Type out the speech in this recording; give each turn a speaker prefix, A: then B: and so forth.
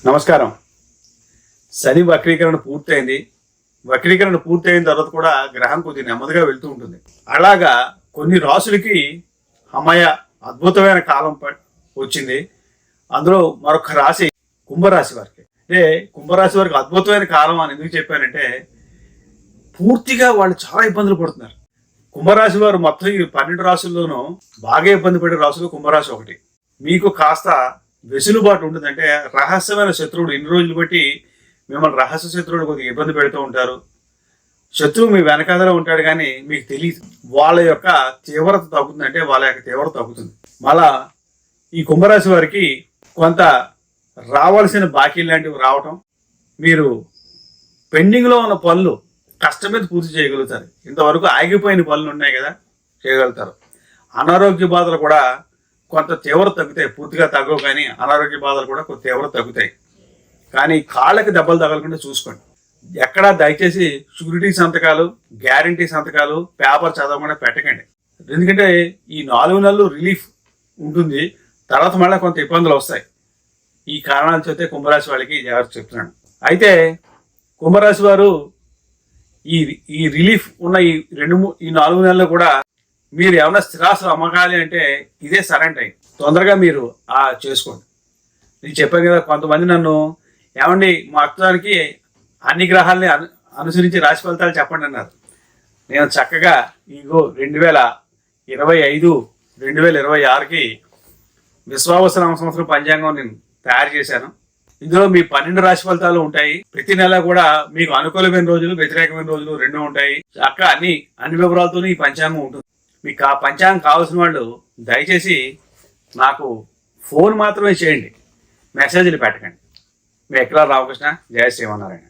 A: నమస్కారం. శని వక్రీకరణ పూర్తయింది. వక్రీకరణ పూర్తయిన తర్వాత కూడా గ్రహం కొద్ది నెమ్మదిగా వెళ్తూ ఉంటుంది. అలాగా కొన్ని రాసులకి అమ్మయ్య అద్భుతమైన కాలం వచ్చింది. అందులో మరొక రాశి కుంభరాశి వారికి. అంటే కుంభరాశి వారికి అద్భుతమైన కాలం అని ఎందుకు చెప్పానంటే, పూర్తిగా వాళ్ళు చాలా ఇబ్బందులు పడుతున్నారు. కుంభరాశి వారు మొత్తం ఈ 12 రాశుల్లోనూ బాగా ఇబ్బంది పడే రాశులు కుంభరాశి ఒకటి. మీకు కాస్త వెసులుబాటు ఉంటుందంటే, రహస్యమైన శత్రువుడు ఇన్ని రోజులు బట్టి మిమ్మల్ని రహస్య శత్రువుడు కొద్దిగా ఇబ్బంది పెడుతూ ఉంటారు. శత్రువు మీ వెనకాదలో ఉంటాడు కానీ మీకు తెలియదు. వాళ్ళ యొక్క తీవ్రత తగ్గుతుందంటే వాళ్ళ యొక్క తీవ్రత తగ్గుతుంది. మళ్ళా ఈ కుంభరాశి వారికి కొంత రావాల్సిన బాకీలు లాంటివి రావటం, మీరు పెండింగ్లో ఉన్న పనులు కష్టం మీద పూర్తి చేయగలుగుతారు. ఇంతవరకు ఆగిపోయిన పనులు ఉన్నాయి కదా, చేయగలుగుతారు. అనారోగ్య బాధలు కూడా కొంత తీవ్రత తగ్గుతాయి. పూర్తిగా తగ్గవు కానీ అనారోగ్య బాధలు కూడా కొంత తీవ్రత తగ్గుతాయి. కానీ కాళ్ళకి దెబ్బలు తగలకుండా చూసుకోండి. ఎక్కడా దయచేసి షూరిటీ సంతకాలు, గ్యారంటీ సంతకాలు, పేపర్ చదవకుండా పెట్టకండి. ఎందుకంటే ఈ 4 నెలలు రిలీఫ్ ఉంటుంది, తర్వాత మళ్ళీ కొంత ఇబ్బందులు వస్తాయి. ఈ కారణాలు చెప్తే కుంభరాశి వాళ్ళకి జాగ్రత్త చెప్తున్నాను. అయితే కుంభరాశి వారు ఈ రిలీఫ్ ఉన్న ఈ 4 నెలలు కూడా మీరు ఏమైనా స్థిరాస్తులు అమ్మకాలి అంటే ఇదే సరైన టైం. తొందరగా మీరు చేసుకోండి. నేను చెప్పాను కదా, కొంతమంది నన్ను ఏమండి మా అర్థానికి అన్ని గ్రహాలని అనుసరించి రాశి ఫలితాలు చెప్పండి అన్నారు. నేను చక్కగా ఇగో 2025, 2026కి విశ్వావసనామ సంవత్సరం పంచాంగం నేను తయారు చేశాను. ఇందులో మీ 12 రాశి ఫలితాలు ఉంటాయి. ప్రతి నెల కూడా మీకు అనుకూలమైన రోజులు, వ్యతిరేకమైన రోజులు 2 ఉంటాయి. చక్క అన్ని వివరాలతో ఈ పంచాంగం ఉంటుంది. మీకు ఆ పంచాంగం కావాల్సిన వాళ్ళు దయచేసి నాకు ఫోన్ మాత్రమే చేయండి, మెసేజ్లు పెట్టకండి. మీ ఎక్కడ రామకృష్ణ, జయ శ్రీమన్నారాయణ.